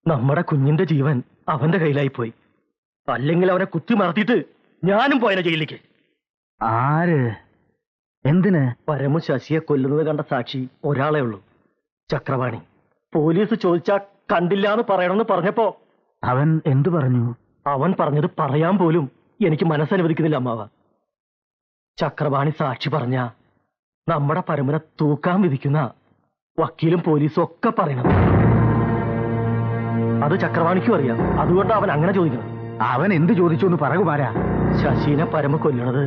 നമ്മുടെ കുഞ്ഞിന്റെ ജീവൻ അവന്റെ കയ്യിലായി പോയി. അല്ലെങ്കിൽ അവനെ കുത്തി മറത്തിട്ട് ഞാനും പോയനെ ജയിലിലേക്ക്. ആര്? എന്തിന്? പരമു ശശിയെ കൊല്ലുന്നത് കണ്ട സാക്ഷി ഒരാളെ ഉള്ളൂ, ചക്രവാണി. പോലീസ് ചോദിച്ചാ കണ്ടില്ല എന്ന് പറയണമെന്ന് പറഞ്ഞപ്പോ അവൻ എന്തു പറഞ്ഞു? അവൻ പറഞ്ഞത് പറയാൻ പോലും എനിക്ക് മനസ്സനുവദിക്കുന്നില്ല അമ്മാവ. ചക്രവാണി സാക്ഷി പറഞ്ഞ നമ്മുടെ പരമുനെ തൂക്കാൻ വിധിക്കുന്ന വക്കീലും പോലീസും ഒക്കെ പറയണത്. അത് ചക്രവാണിക്കും അറിയാം. അതുകൊണ്ട് അവൻ അങ്ങനെ ചോദിക്കുന്നത്. അവൻ എന്ത് ചോദിച്ചു എന്ന് പറയുമാരാ? ശശീനെ പരമ കൊല്ലണത്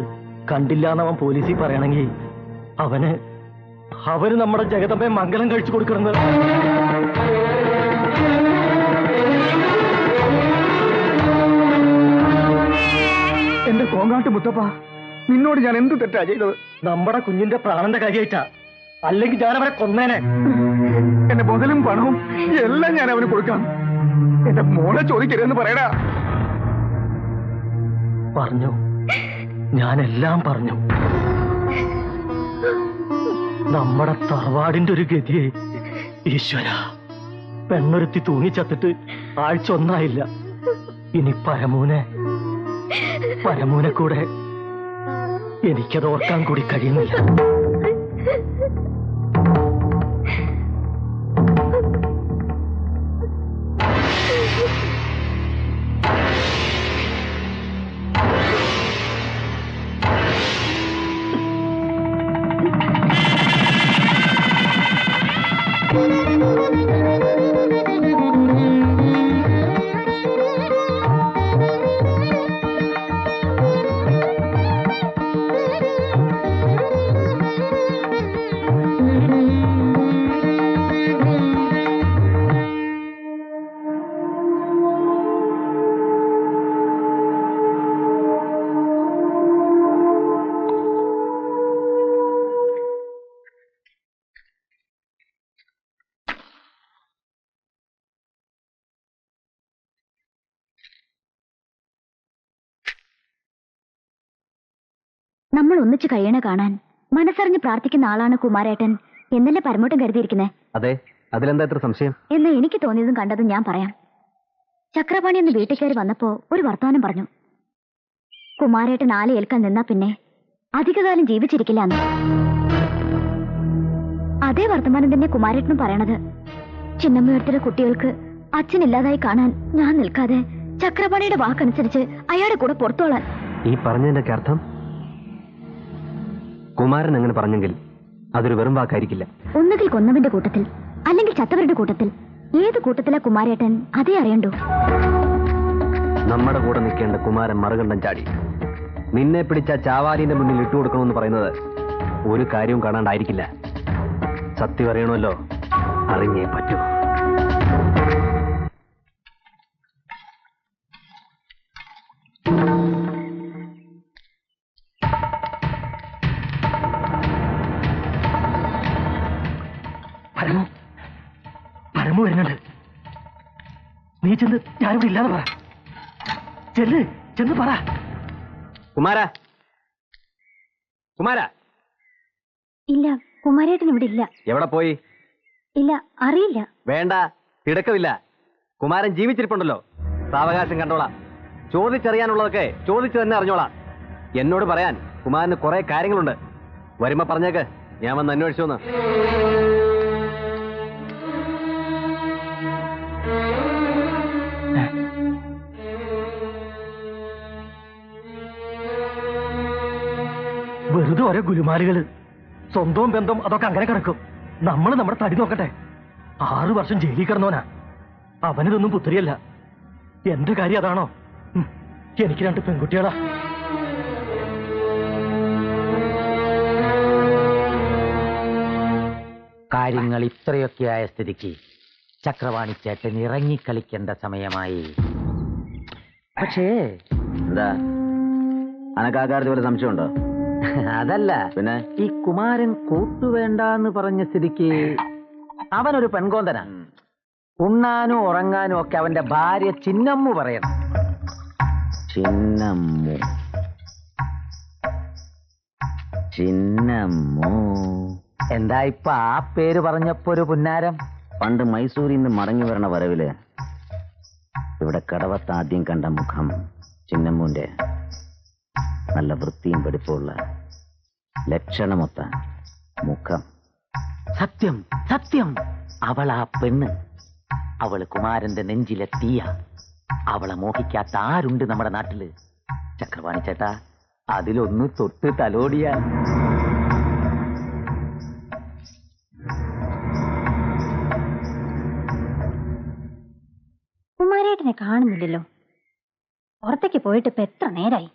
കണ്ടില്ല എന്നവൻ പോലീസിൽ പറയണമെങ്കിൽ അവന് നമ്മുടെ ജഗദമ്പെ മംഗലം കഴിച്ചു കൊടുക്കണത്. എന്റെ കോങ്ങാട്ട് മുത്തപ്പ, നിന്നോട് ഞാൻ എന്ത് തെറ്റാ ചെയ്തത്? നമ്മുടെ കുഞ്ഞിന്റെ പ്രാണന്റെ കാര്യമായിട്ടാ. അല്ലെങ്കിൽ ഞാൻ അവനെ കൊന്നേനെ. എന്റെ മുതലും പണവും എല്ലാം ഞാൻ അവന് കൊടുക്കാം. എന്റെ മോളെ ചോദിക്കരുതെന്ന് പറയടാ. പറഞ്ഞു, ഞാനെല്ലാം പറഞ്ഞു. നമ്മുടെ തറവാടിന്റെ ഒരു ഗതിയെ ഈശ്വര, പെണ്ണൊരുത്തി തൂങ്ങിച്ചത്തിട്ട് ആഴ്ച ഒന്നായില്ല. ഇനി പരമൂനെ കൂടെ എനിക്കത് ഓർക്കാൻ കൂടി കഴിയുന്നില്ല. നമ്മൾ ഒന്നിച്ചു കഴിയണ കാണാൻ മനസ്സറിഞ്ഞ് പ്രാർത്ഥിക്കുന്ന ആളാണ് കുമാരേട്ടൻ എന്നല്ലേ പരമോട്ടം കരുതിയിരിക്കുന്നേ? അതെ, അതിലെന്താ ഇത്ര സംശയം? എന്ന് എനിക്ക് തോന്നിയതും കണ്ടതും ഞാൻ പറയാം. ചക്രപാണി എന്ന് വീട്ടിൽ കയറി വന്നപ്പോ ഒരു വർത്തമാനം പറഞ്ഞു. കുമാരേട്ടൻ ആലെ ഏൽക്കാൻ നിന്നാ പിന്നെ അധികകാലം ജീവിച്ചിരിക്കില്ല എന്ന്. അതേ വർത്തമാനം തന്നെ കുമാരേട്ടനും പറയണത്. ചിന്നമ്മയുടെ കുട്ടികൾക്ക് അച്ഛനില്ലാതായി കാണാൻ ഞാൻ നിൽക്കാതെ ചക്രപാണിയുടെ വാക്കനുസരിച്ച് അയാളുടെ കൂടെ പുറത്തോളാൻ. ഈ പറഞ്ഞതിന്റെ അർത്ഥം കുമാരൻ അങ്ങനെ പറഞ്ഞെങ്കിൽ അതൊരു വെറും വാക്കായിരിക്കില്ല. ഒന്നുകിൽ കൊന്നവന്റെ കൂട്ടത്തിൽ, അല്ലെങ്കിൽ ചത്തവരുടെ കൂട്ടത്തിൽ. ഏത് കൂട്ടത്തിലാ കുമാരേട്ടൻ അതേ അറിയണ്ടോ? നമ്മുടെ കൂടെ നിൽക്കേണ്ട കുമാരൻ മറുകണ്ഠം ചാടി നിന്നെ പിടിച്ച ചാവാലിന്റെ മുന്നിൽ ഇട്ടുകൊടുക്കണമെന്ന് പറയുന്നത് ഒരു കാര്യവും കാണാണ്ടായിരിക്കില്ല. സത്യം അറിയണമല്ലോ, അറിഞ്ഞേ പറ്റൂ. പരമു വരുന്നുണ്ട്. നീ ചെന്ന് ഞാനിവിടെ ഇല്ലാതെ പറ. ചെന്ന് പറ. കുമാര, കുമാര. ഇല്ല, കുമാരേട്ടൻ ഇവിടെ ഇല്ല. എവിടെ പോയി? ഇല്ല, അറിയില്ല. വേണ്ട, തിടക്കമില്ല. കുമാരൻ ജീവിച്ചിരിപ്പുണ്ടല്ലോ. സാവകാശം കണ്ടോളാം. ചോദിച്ചറിയാനുള്ളതൊക്കെ ചോദിച്ചു തന്നെ അറിഞ്ഞോളാം. എന്നോട് പറയാൻ കുമാരന് കുറെ കാര്യങ്ങളുണ്ട്. വരുമ്പോ പറഞ്ഞേക്ക്, ഞാൻ വന്ന് അന്വേഷിച്ചോന്ന്. വെറുതെ ഓരോ ഗുലുമാലുകള്. സ്വന്തവും ബന്ധം അതൊക്കെ അങ്ങനെ കിടക്കും. നമ്മൾ നമ്മുടെ തടി നോക്കട്ടെ. 6 വർഷം ജയിലിൽ കിടന്നോനാ. അവനിതൊന്നും പുത്രിയല്ല. എന്റെ കാര്യം അതാണോ? എനിക്ക് 2 പെൺകുട്ടികളാ. കാര്യങ്ങൾ ഇത്രയൊക്കെയായ സ്ഥിതിക്ക് ചക്രവാണി ചേട്ടൻ ഇറങ്ങിക്കളിക്കേണ്ട സമയമായി. പക്ഷേ എന്താ, അനക്കാകാരത്തെ പോലെ സംശയമുണ്ടോ? അതല്ല, പിന്നെ ഈ കുമാരൻ കൂട്ടുവേണ്ടെന്ന് പറഞ്ഞ സ്ഥിതിക്ക് അവനൊരു പെൺകോന്തനാ. ഉണ്ണാനും ഉറങ്ങാനും ഒക്കെ അവന്റെ ഭാര്യ ചിന്നമ്മു പറയണം. ചിന്നമ്മു എന്താ ഇപ്പൊ ആ പേര് പറഞ്ഞപ്പോ ഒരു പുന്നാരം? പണ്ട് മൈസൂരിൽ നിന്ന് മടങ്ങി വരണ വരവില് ഇവിടെ കടവത്ത് ആദ്യം കണ്ട മുഖം ചിന്നമ്മൂന്റെ നല്ല വൃത്തിയും വെടിപ്പുള്ള ലക്ഷണമൊത്ത മുഖം. സത്യം സത്യം, അവളാ പെണ്ണ്. അവള് കുമാരന്റെ നെഞ്ചിലെ തീയ. അവളെ മോഹിക്കാത്ത ആരുണ്ട് നമ്മുടെ നാട്ടില്? ചക്രപാണി ചേട്ടാ, അതിലൊന്ന് തൊട്ട് തലോടിയാൽ. കുമാരേട്ടനെ കാണുന്നില്ലല്ലോ. പുറത്തേക്ക് പോയിട്ട് ഇപ്പൊ എത്ര നേരായി?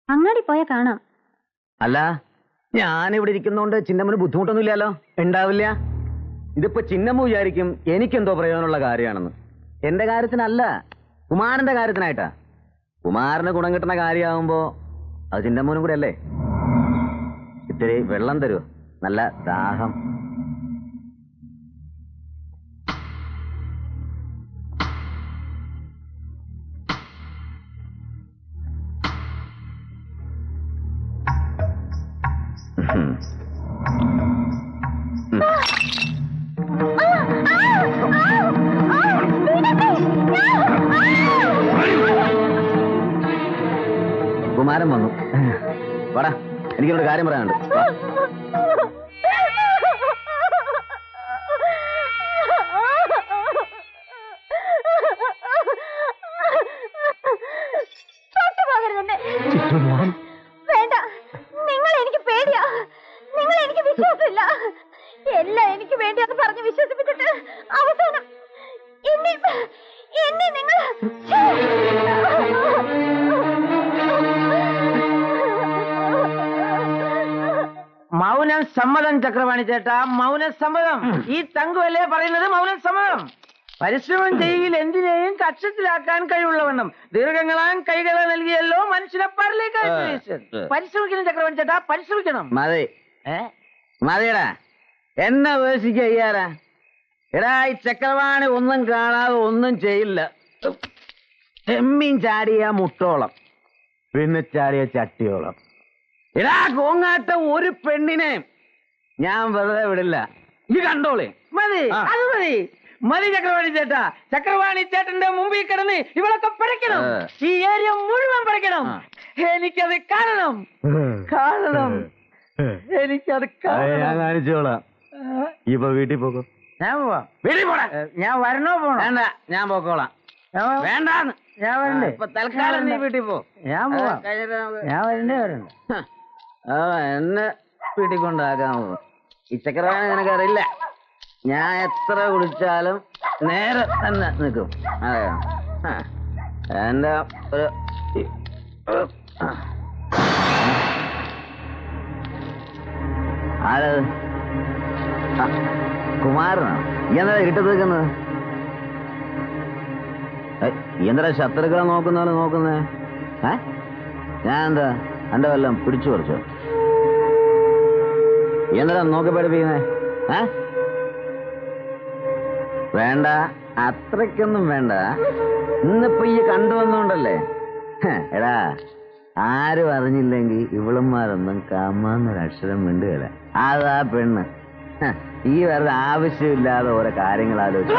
അങ്ങാടി പോയാ കാണാം. അല്ല, ഞാനിവിടെ ഇരിക്കുന്നോണ്ട് ചിന്നമ്മന് ബുദ്ധിമുട്ടൊന്നുമില്ലല്ലോ? ഉണ്ടാവില്ല. ഇതിപ്പോ ചിന്നമ്മ വിചാരിക്കും എനിക്കെന്തോ പ്രയോജനമുള്ള കാര്യമാണെന്ന്. എന്റെ കാര്യത്തിനല്ല, കുമാരന്റെ കാര്യത്തിനായിട്ടാ. കുമാരന് ഗുണം കിട്ടുന്ന കാര്യമാകുമ്പോ അത് ചിന്നമ്മനും കൂടെ അല്ലേ. ഇത്തിരി വെള്ളം തരൂ, നല്ല ദാഹം. കുമാരൻ വന്നു. വാടാ, എനിക്കൊരു കാര്യം പറയാനുണ്ട്. വേണ്ട, നിങ്ങൾ എനിക്ക് പേടിയാ. നിങ്ങൾ എനിക്ക് വിശ്വാസമില്ല. എല്ലാം എനിക്ക് വേണ്ടിയെന്ന് പറഞ്ഞ് വിശ്വസിപ്പിച്ചിട്ട് അവസാനം എന്നെ നിങ്ങൾ മൗനം സമ്മതം. ചക്രപാണി ചേട്ടാ, മൗനം സമ്മതം. ഈ തങ്കുവല്ലേ പറയുന്നത് മൗനം സമ്മതം. പരിശ്രമം ചെയ്യിൽ എന്തിനേയും കക്ഷത്തിലാക്കാൻ കഴിവുള്ളവണ്ണം ദീർഘങ്ങളാൻ കൈകളെ നൽകിയല്ലോ മനുഷ്യനെ പറലേക്ക്. പരിശ്രമിക്കണം ചക്രപാണി ചേട്ടാ, പരിശ്രമിക്കണം. മതി മതിയടാ, എന്നെ ഉപേക്ഷിക്കാരാ? എടാ, ഈ ചക്രവാണി ഒന്നും കാണാതെ ഒന്നും ചെയ്യില്ല. ചെമ്മീൻ ചാടിയ മുട്ടോളം, പിന്നെ ചാടിയ ചട്ടിയോളം. എടാ കോങ്ങാട്ട, ഒരു പെണ്ണിനെ ഞാൻ വെറുതെ വിടില്ല. ഇത് കണ്ടോളെ. മതി, അത് മതി. മതി ചക്രപാണി ചേട്ടാ. ചക്രപാണി ചേട്ടന്റെ മുമ്പിൽ കിടന്ന് ഇവളൊക്കെ പറിക്കണം. ഈ ഏരിയ മുഴുവൻ പറിക്കണം. എനിക്കത് കാണണം, കാണണം. എനിക്കത് ഞാൻ കാണിച്ചോളാം. ഇപ്പൊ വീട്ടിൽ പോകോ? ഞാൻ പോവാം. വീട്ടിൽ പോടാ. ഞാൻ വരണോ പോണോ? വേണ്ട, ഞാൻ പോക്കോളാം. വേണ്ടാന്ന്. ഞാൻ വരണ്ടേ? ഇപ്പൊ തൽക്കാലം നീ വീട്ടിൽ പോ. ഞാൻ പോവാം. ഞാൻ വരണ്ട. എന്നെ വീട്ടിൽ കൊണ്ടാക്കാമോ? ഈ ചക്രവാണി നിനക്കറിയില്ല. ഞാൻ എത്ര കുടിച്ചാലും നേരെ തന്നെ നിൽക്കും. അതെയോ? എന്റെ ഒരു ആരത്? കുമാരനാ? എന്താ ഇട്ടു നിൽക്കുന്നത്? എന്താ ശത്രുക്കളെ നോക്കുന്ന പോലെ നോക്കുന്നേ? ഞാൻ എന്താ എന്റെ വല്ലതും പിടിച്ചു പറിച്ചോ? എന്താ നോക്കി പഠിപ്പിക്കുന്നേ? വേണ്ട, അത്രയ്ക്കൊന്നും വേണ്ട. ഇന്നിപ്പോ ഈ കണ്ടുവന്നോണ്ടല്ലേ. എടാ, ആരും അറിഞ്ഞില്ലെങ്കിൽ ഇവളന്മാരൊന്നും കമ്മാന്നൊരക്ഷരം മിണ്ടുകയില്ല. അതാ പെണ്ണ്. ഈ വെറുതെ ആവശ്യമില്ലാതെ ഓരോ കാര്യങ്ങൾ ആലോചിച്ചു.